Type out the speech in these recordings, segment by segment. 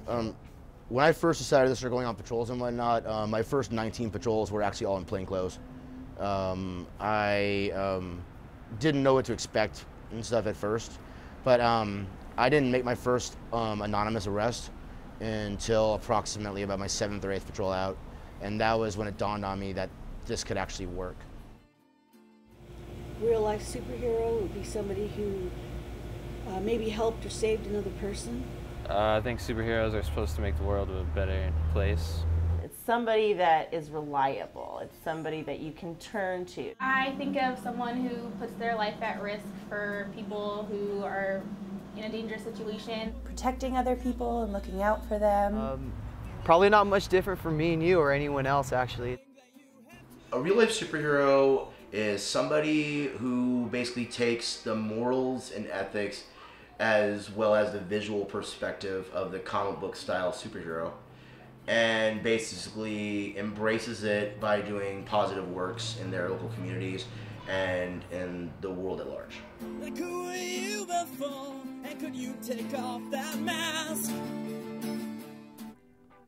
Um, when I first decided to start going on patrols and whatnot, my first 19 patrols were actually all in plain clothes. I didn't know what to expect and stuff at first, but I didn't make my first anonymous arrest until approximately about my 7th or 8th patrol out, and that was when it dawned on me that this could actually work. Real life superhero would be somebody who maybe helped or saved another person. I think superheroes are supposed to make the world a better place. It's somebody that is reliable. It's somebody that you can turn to. I think of someone who puts their life at risk for people who are in a dangerous situation. Protecting other people and looking out for them. Probably not much different from me and you or anyone else, actually. A real-life superhero is somebody who basically takes the morals and ethics as well as the visual perspective of the comic book style superhero and basically embraces it by doing positive works in their local communities and in the world at large. Like, who were you before? And could you take off that mask?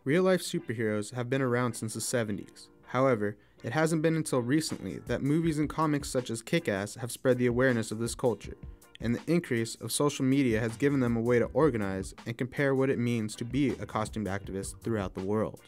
Real-life superheroes have been around since the 70s. However, it hasn't been until recently that movies and comics such as Kick-Ass have spread the awareness of this culture, and the increase of social media has given them a way to organize and compare what it means to be a costumed activist throughout the world.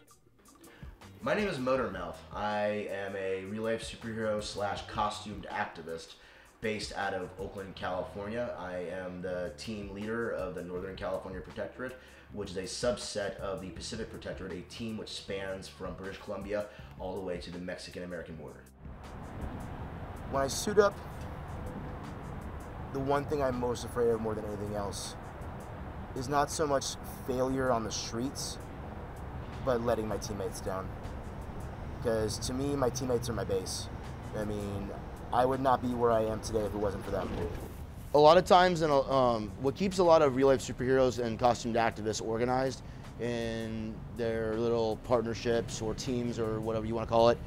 My name is Motormouth. I am a real-life superhero / costumed activist based out of Oakland, California. I am the team leader of the Northern California Protectorate, which is a subset of the Pacific Protectorate, a team which spans from British Columbia all the way to the Mexican-American border. When I suit up, the one thing I'm most afraid of more than anything else is not so much failure on the streets, but letting my teammates down. Because to me, my teammates are my base. I mean, I would not be where I am today if it wasn't for them. A lot of times, what keeps a lot of real-life superheroes and costumed activists organized in their little partnerships or teams or whatever you want to call it,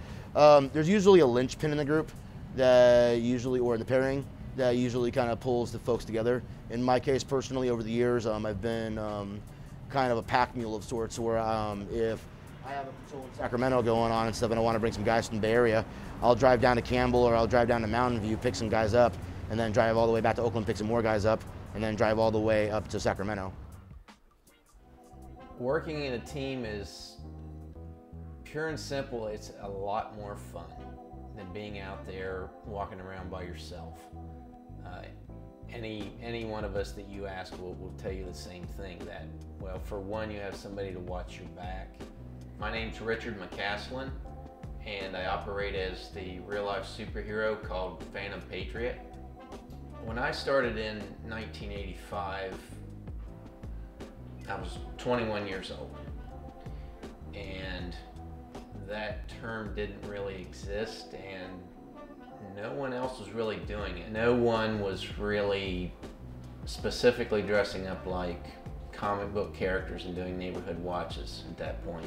there's usually a linchpin in the group that usually, or in the pairing, that usually kind of pulls the folks together. In my case, personally, over the years, I've been kind of a pack mule of sorts, where if I have a patrol in Sacramento going on and stuff and I want to bring some guys from the Bay Area, I'll drive down to Campbell or I'll drive down to Mountain View, pick some guys up, and then drive all the way back to Oakland, pick some more guys up, and then drive all the way up to Sacramento. Working in a team is pure and simple. It's a lot more fun than being out there walking around by yourself. Any one of us that you ask will tell you the same thing, that, well, for one, you have somebody to watch your back. My name's Richard McCaslin, and I operate as the real-life superhero called Phantom Patriot. When I started in 1985, I was 21 years old, and that term didn't really exist, and no one else was really doing it. No one was really specifically dressing up like comic book characters and doing neighborhood watches at that point.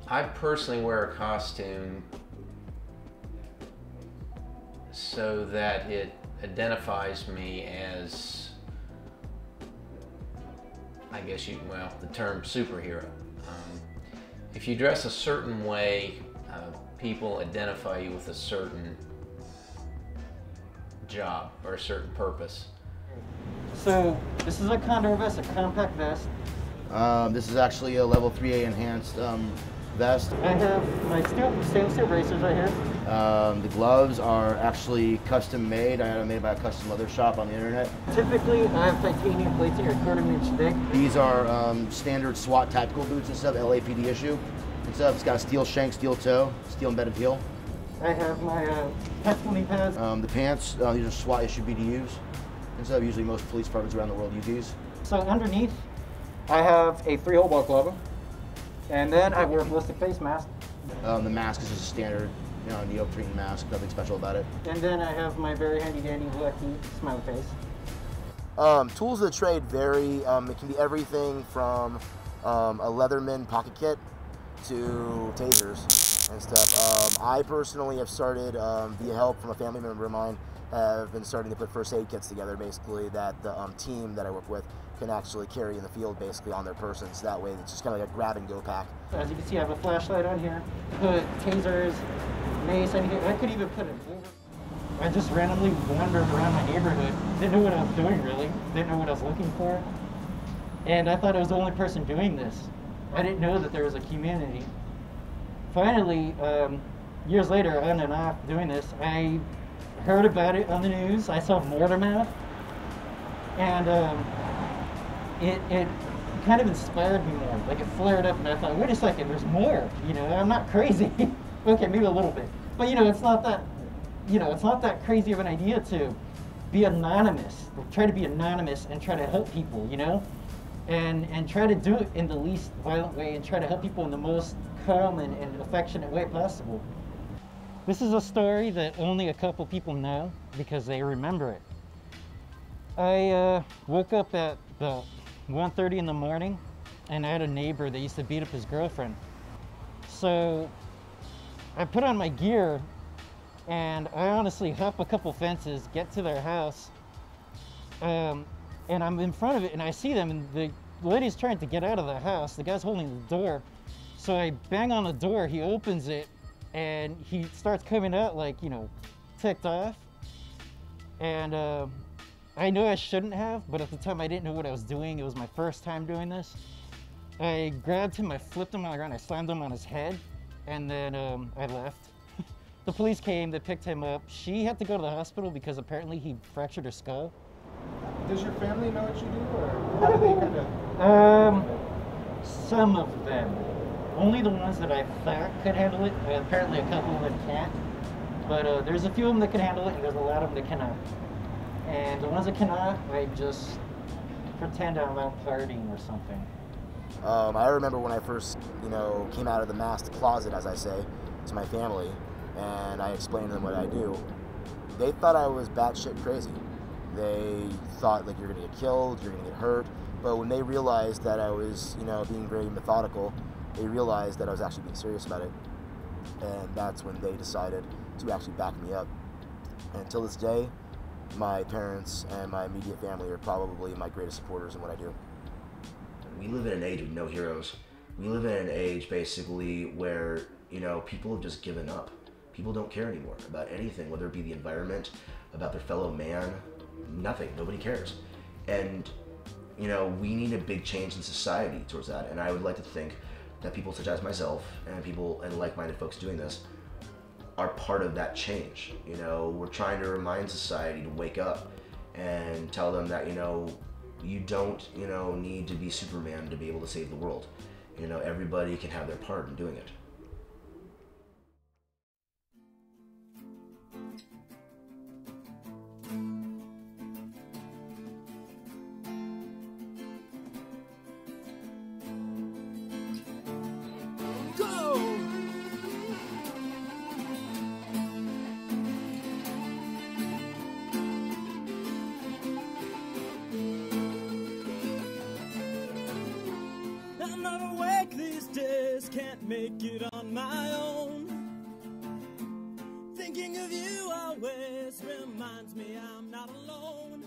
I personally wear a costume so that it identifies me as, I guess the term superhero. If you dress a certain way, people identify you with a certain job or a certain purpose. So this is a condor vest, a compact vest. This is actually a level 3A enhanced vest. I have my stainless steel bracers right here. The gloves are actually custom made. I had them made by a custom leather shop on the internet. Typically, I have titanium plates here, 1/4 inch thick. These are standard SWAT tactical boots and stuff, LAPD issue and stuff. It's got a steel shank, steel toe, steel embedded heel. I have my tactical knee pads. The pants, these are SWAT issue BDUs and stuff. Usually most police departments around the world use these. So underneath, I have a 3-hole belt glove. And then I wear a ballistic face mask. The mask is just a standard, neoprene mask, nothing special about it. And then I have my very handy dandy wacky smiley face. Tools of the trade vary. It can be everything from a Leatherman pocket kit to tasers and stuff. I personally have started, via help from a family member of mine, have been starting to put first aid kits together, basically, that the team that I work with can actually carry in the field basically on their person. So that way it's just kind of like a grab and go pack. As you can see, I have a flashlight on here, put tasers, mace, I could even put it over. I just randomly wandered around my neighborhood, didn't know what I was doing really, didn't know what I was looking for. And I thought I was the only person doing this. I didn't know that there was a community. Finally, years later, on and off doing this, I heard about it on the news. I saw mortar mouth, and it kind of inspired me more. Like, it flared up, and I thought, wait a second, there's more. You know, I'm not crazy. Okay, maybe a little bit, but you know, it's not that. You know, it's not that crazy of an idea to be anonymous. Try to be anonymous and try to help people. You know, and try to do it in the least violent way, and try to help people in the most calm and affectionate way possible. This is a story that only a couple people know because they remember it. I woke up at about 1:30 in the morning, and I had a neighbor that used to beat up his girlfriend. So I put on my gear, and I honestly hop a couple fences, get to their house, and I'm in front of it, and I see them, and the lady's trying to get out of the house. The guy's holding the door. So I bang on the door, he opens it, and he starts coming out like, you know, ticked off. And I know I shouldn't have, but at the time I didn't know what I was doing. It was my first time doing this. I grabbed him, I flipped him on the ground, I slammed him on his head, and then I left. The police came, they picked him up. She had to go to the hospital because apparently he fractured her skull. Does your family know what you do, or how do they kind of? Some of them. Only the ones that I thought could handle it. Apparently a couple of them can't. But there's a few of them that can handle it, and there's a lot of them that cannot. And the ones that cannot, I just pretend I'm out partying or something. I remember when I first, came out of the masked closet, as I say, to my family, and I explained to them what I do. They thought I was batshit crazy. They thought, like, you're gonna get killed, you're gonna get hurt. But when they realized that I was, being very methodical, they realized that I was actually being serious about it. And that's when they decided to actually back me up. And until this day, my parents and my immediate family are probably my greatest supporters in what I do. We live in an age with no heroes. We live in an age, basically, where, people have just given up. People don't care anymore about anything, whether it be the environment, about their fellow man, nothing. Nobody cares. And, we need a big change in society towards that. And I would like to think that people such as myself and people and like-minded folks doing this are part of that change. We're trying to remind society to wake up and tell them that, you don't, need to be Superman to be able to save the world. Everybody can have their part in doing it. I'm not awake these days, can't make it on my own. Thinking of you always reminds me I'm not alone.